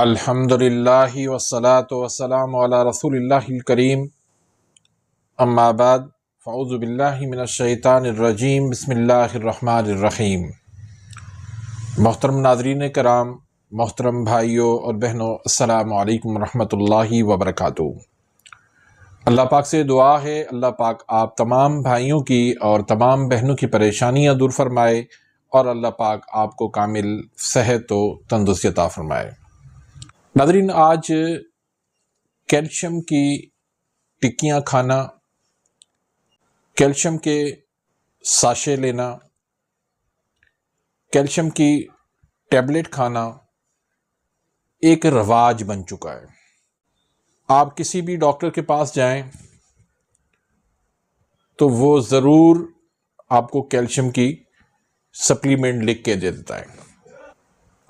الحمدللہ والصلاة والسلام علی رسول اللہ الکریم، اما بعد فاعوذ باللہ من الشیطان الرجیم، بسم اللہ الرحمن الرحیم۔ محترم ناظرین کرام، محترم بھائیوں اور بہنوں، السلام علیکم ورحمۃ اللہ وبرکاتہ۔ اللہ پاک سے دعا ہے اللہ پاک آپ تمام بھائیوں کی اور تمام بہنوں کی پریشانیاں دور فرمائے، اور اللہ پاک آپ کو کامل صحت و تندرستی عطا فرمائے۔ ناظرین، آج کیلشیم کی ٹکیاں کھانا، کیلشیم کے ساشے لینا، کیلشیم کی ٹیبلٹ کھانا ایک رواج بن چکا ہے۔ آپ کسی بھی ڈاکٹر کے پاس جائیں تو وہ ضرور آپ کو کیلشیم کی سپلیمنٹ لکھ کے دے دیتا ہے۔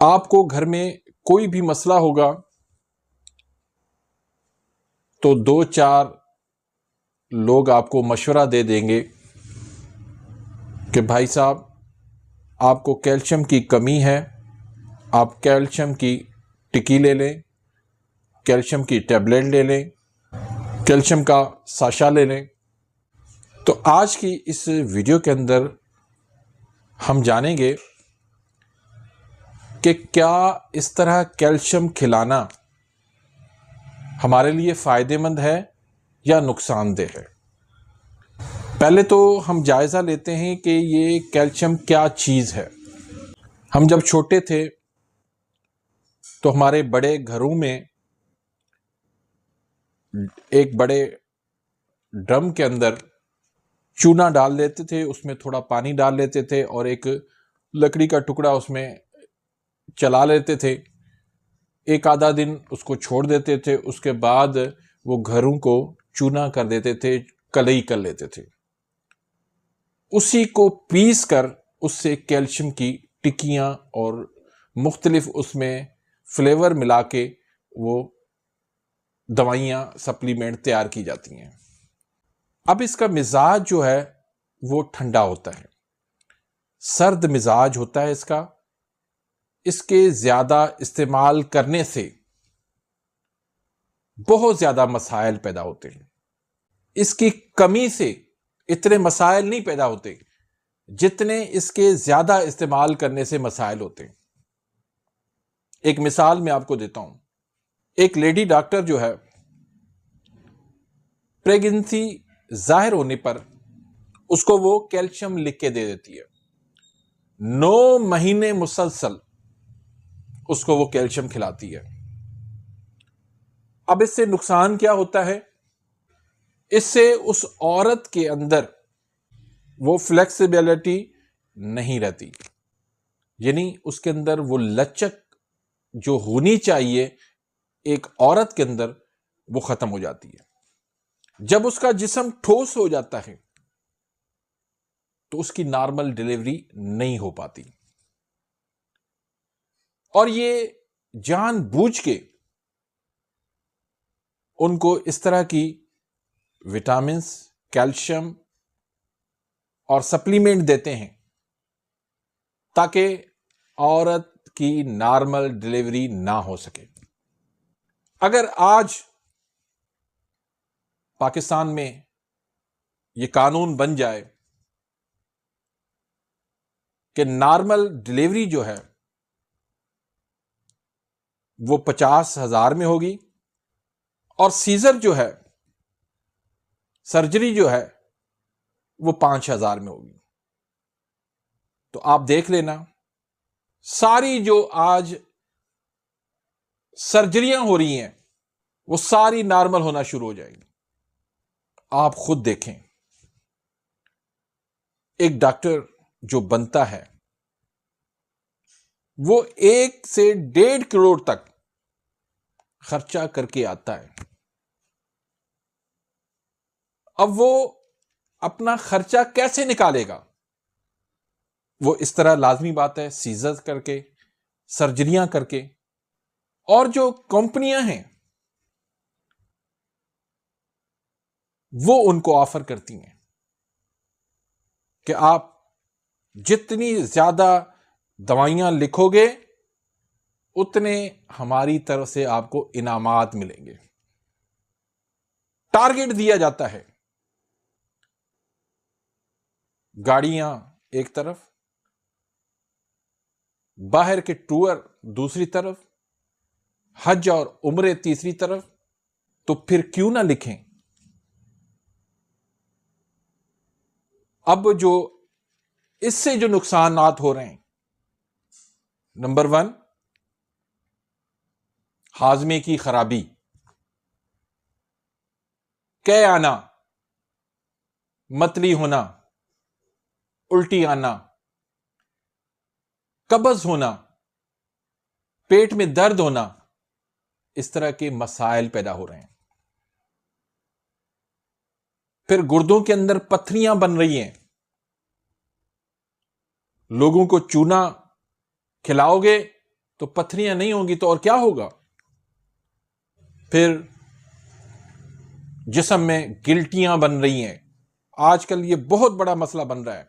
آپ کو گھر میں کوئی بھی مسئلہ ہوگا تو 2-4 لوگ آپ کو مشورہ دے دیں گے کہ بھائی صاحب، آپ کو کیلشیم کی کمی ہے، آپ کیلشیم کی ٹکی لے لیں، کیلشیم کی ٹیبلٹ لے لیں، کیلشیم کا ساشا لے لیں۔ تو آج کی اس ویڈیو کے اندر ہم جانیں گے کہ کیا اس طرح کیلشیم کھلانا ہمارے لیے فائدہ مند ہے یا نقصان دہ ہے۔ پہلے تو ہم جائزہ لیتے ہیں کہ یہ کیلشیم کیا چیز ہے۔ ہم جب چھوٹے تھے تو ہمارے بڑے گھروں میں ایک بڑے ڈرم کے اندر چونا ڈال لیتے تھے، اس میں تھوڑا پانی ڈال لیتے تھے اور ایک لکڑی کا ٹکڑا اس میں چلا لیتے تھے۔ ایک آدھا دن اس کو چھوڑ دیتے تھے، اس کے بعد وہ گھروں کو چونا کر دیتے تھے، کلئی کر لیتے تھے۔ اسی کو پیس کر اس سے کیلشیم کی ٹکیاں اور مختلف اس میں فلیور ملا کے وہ دوائیاں سپلیمنٹ تیار کی جاتی ہیں۔ اب اس کا مزاج جو ہے وہ ٹھنڈا ہوتا ہے، سرد مزاج ہوتا ہے اس کا۔ اس کے زیادہ استعمال کرنے سے بہت زیادہ مسائل پیدا ہوتے ہیں۔ اس کی کمی سے اتنے مسائل نہیں پیدا ہوتے جتنے اس کے زیادہ استعمال کرنے سے مسائل ہوتے ہیں۔ ایک مثال میں آپ کو دیتا ہوں۔ ایک لیڈی ڈاکٹر جو ہے، پریگننسی ظاہر ہونے پر اس کو وہ کیلشیم لکھ کے دے دیتی ہے۔ 9 مہینے مسلسل اس کو وہ کیلشیم کھلاتی ہے۔ اب اس سے نقصان کیا ہوتا ہے؟ اس سے اس عورت کے اندر وہ فلیکسیبلٹی نہیں رہتی، یعنی اس کے اندر وہ لچک جو ہونی چاہیے ایک عورت کے اندر وہ ختم ہو جاتی ہے۔ جب اس کا جسم ٹھوس ہو جاتا ہے تو اس کی نارمل ڈیلیوری نہیں ہو پاتی، اور یہ جان بوجھ کے ان کو اس طرح کی وٹامنز، کیلشیم اور سپلیمنٹ دیتے ہیں تاکہ عورت کی نارمل ڈیلیوری نہ ہو سکے۔ اگر آج پاکستان میں یہ قانون بن جائے کہ نارمل ڈیلیوری جو ہے وہ 50,000 میں ہوگی، اور سیزر جو ہے، سرجری جو ہے، وہ 5,000 میں ہوگی، تو آپ دیکھ لینا ساری جو آج سرجریاں ہو رہی ہیں وہ ساری نارمل ہونا شروع ہو جائیں گی۔ آپ خود دیکھیں، ایک ڈاکٹر جو بنتا ہے وہ 1 سے 1.5 کروڑ تک خرچہ کر کے آتا ہے۔ اب وہ اپنا خرچہ کیسے نکالے گا؟ وہ اس طرح لازمی بات ہے، سیزر کر کے، سرجریاں کر کے، اور جو کمپنیاں ہیں وہ ان کو آفر کرتی ہیں کہ آپ جتنی زیادہ دوائیاں لکھو گے اتنے ہماری طرف سے آپ کو انعامات ملیں گے. ٹارگٹ دیا جاتا ہے. گاڑیاں ایک طرف، باہر کے ٹور دوسری طرف، حج اور عمرے تیسری طرف. تو پھر کیوں نہ لکھیں؟ اب جو اس سے جو نقصانات ہو رہے ہیں، نمبر 1 ہاضمے کی خرابی، قے آنا، متلی ہونا، الٹی آنا، قبض ہونا، پیٹ میں درد ہونا، اس طرح کے مسائل پیدا ہو رہے ہیں. پھر گردوں کے اندر پتھریاں بن رہی ہیں. لوگوں کو چونا کھلاؤ گے تو پتھریاں نہیں ہوں گی تو اور کیا ہوگا؟ پھر جسم میں گلٹیاں بن رہی ہیں. آج کل یہ بہت بڑا مسئلہ بن رہا ہے.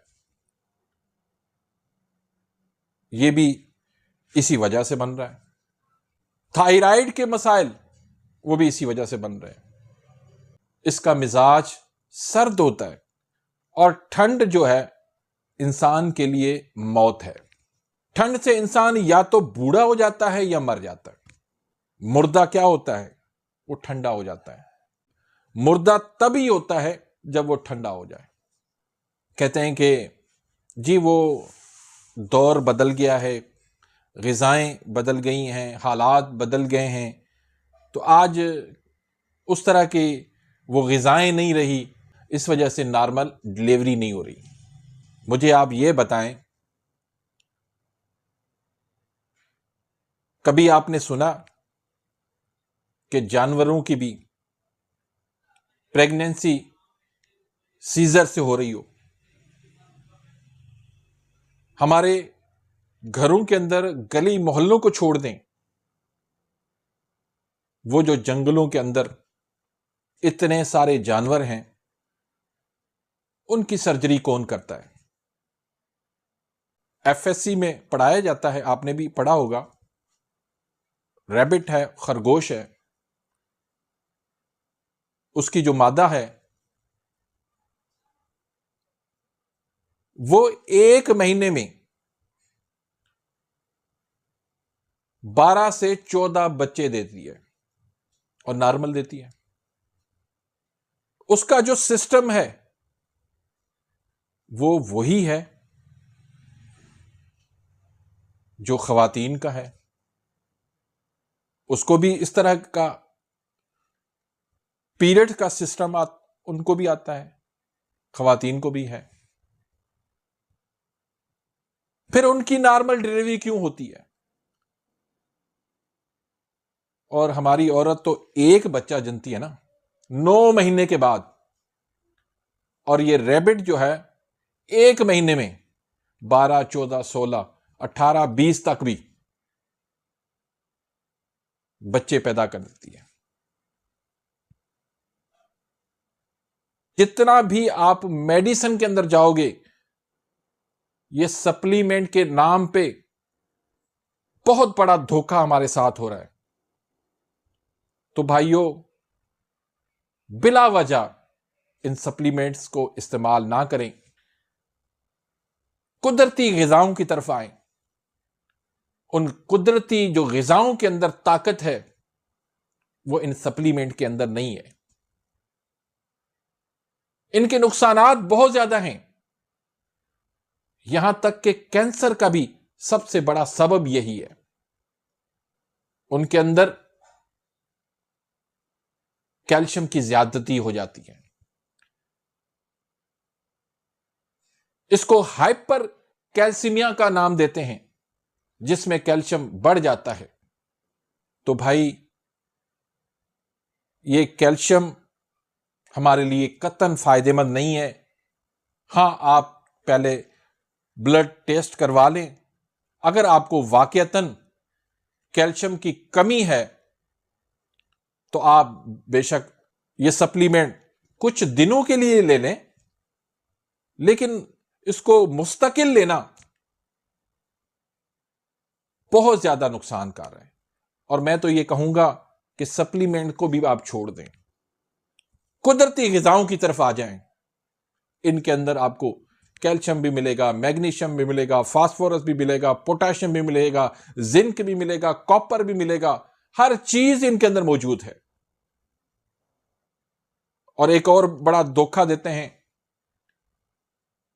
یہ بھی اسی وجہ سے بن رہا ہے. تھائرائیڈ کے مسائل وہ بھی اسی وجہ سے بن رہے ہیں. اس کا مزاج سرد ہوتا ہے، اور ٹھنڈ جو ہے انسان کے لیے موت ہے. ٹھنڈ سے انسان یا تو بوڑھا ہو جاتا ہے یا مر جاتا ہے. مردہ کیا ہوتا ہے؟ وہ ٹھنڈا ہو جاتا ہے. مردہ تبھی ہوتا ہے جب وہ ٹھنڈا ہو جائے. کہتے ہیں کہ جی وہ دور بدل گیا ہے، غذائیں بدل گئی ہیں، حالات بدل گئے ہیں، تو آج اس طرح کی وہ غذائیں نہیں رہی، اس وجہ سے نارمل ڈلیوری نہیں ہو رہی. مجھے آپ یہ بتائیں، کبھی آپ نے سنا کہ جانوروں کی بھی پریگننسی سیزر سے ہو رہی ہو؟ ہمارے گھروں کے اندر گلی محلوں کو چھوڑ دیں، وہ جو جنگلوں کے اندر اتنے سارے جانور ہیں، ان کی سرجری کون کرتا ہے؟ FSC میں پڑھایا جاتا ہے، آپ نے بھی پڑھا ہوگا. ریبٹ ہے، خرگوش ہے، اس کی جو مادہ ہے وہ 1 مہینے میں 12 سے 14 بچے دیتی ہے، اور نارمل دیتی ہے. اس کا جو سسٹم ہے وہ وہی ہے جو خواتین کا ہے. اس کو بھی اس طرح کا پیریڈ کا سسٹم ان کو بھی آتا ہے، خواتین کو بھی ہے. پھر ان کی نارمل ڈلیوری کیوں ہوتی ہے؟ اور ہماری عورت تو ایک بچہ جنتی ہے نا 9 مہینے کے بعد، اور یہ ریبٹ جو ہے 1 مہینے میں 12 14 16 18 20 تک بھی بچے پیدا کر دیتی ہے. جتنا بھی آپ میڈیسن کے اندر جاؤ گے، یہ سپلیمنٹ کے نام پہ بہت بڑا دھوکہ ہمارے ساتھ ہو رہا ہے. تو بھائیوں، بلا وجہ ان سپلیمنٹس کو استعمال نہ کریں، قدرتی غذاؤں کی طرف آئیں. ان قدرتی جو غذاؤں کے اندر طاقت ہے وہ ان سپلیمنٹ کے اندر نہیں ہے. ان کے نقصانات بہت زیادہ ہیں، یہاں تک کہ کینسر کا بھی سب سے بڑا سبب یہی ہے. ان کے اندر کیلشیم کی زیادتی ہو جاتی ہے. اس کو ہائپر کیلسیمیا کا نام دیتے ہیں، جس میں کیلشیم بڑھ جاتا ہے. تو بھائی، یہ کیلشیم ہمارے لیے قطعاً فائدہ مند نہیں ہے. ہاں، آپ پہلے بلڈ ٹیسٹ کروا لیں. اگر آپ کو واقعتاً کیلشیم کی کمی ہے تو آپ بے شک یہ سپلیمنٹ کچھ دنوں کے لیے لے لیں، لیکن اس کو مستقل لینا بہت زیادہ نقصان کر رہے ہیں، اور میں تو یہ کہوں گا کہ سپلیمنٹ کو بھی آپ چھوڑ دیں، قدرتی غذاؤں کی طرف آ جائیں۔ ان کے اندر آپ کو کیلشیم بھی ملے گا، میگنیشیم بھی ملے گا، فاسفورس بھی ملے گا، پوٹاشیم بھی ملے گا، زنک بھی ملے گا، کاپر بھی ملے گا، ہر چیز ان کے اندر موجود ہے۔ اور ایک اور بڑا دھوکہ دیتے ہیں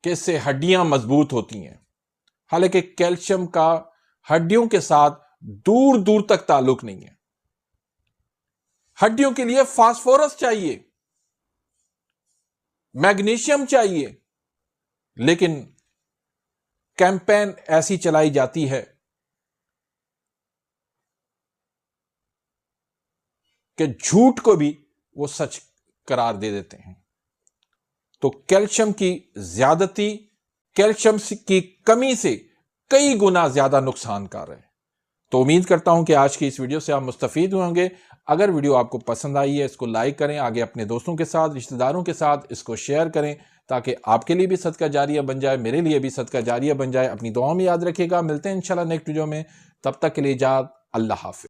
کہ اس سے ہڈیاں مضبوط ہوتی ہیں، حالانکہ کیلشیم کا ہڈیوں کے ساتھ دور دور تک تعلق نہیں ہے۔ ہڈیوں کے لیے فاسفورس چاہیے، میگنیشیم چاہیے، لیکن کیمپین ایسی چلائی جاتی ہے کہ جھوٹ کو بھی وہ سچ قرار دے دیتے ہیں۔ تو کیلشیم کی زیادتی، کیلشیم کی کمی سے کئی گنا زیادہ نقصان کر رہے ہیں۔ تو امید کرتا ہوں کہ آج کی اس ویڈیو سے آپ مستفید ہوئے ہوں گے۔ اگر ویڈیو آپ کو پسند آئی ہے، اس کو لائک کریں، آگے اپنے دوستوں کے ساتھ، رشتہ داروں کے ساتھ اس کو شیئر کریں، تاکہ آپ کے لیے بھی صدقہ جاریہ بن جائے، میرے لیے بھی صدقہ جاریہ بن جائے۔ اپنی دعاؤں میں یاد رکھیے گا، ملتے ہیں انشاءاللہ نیکسٹ ویڈیو میں، تب تک کے لیے اجازت، اللہ حافظ۔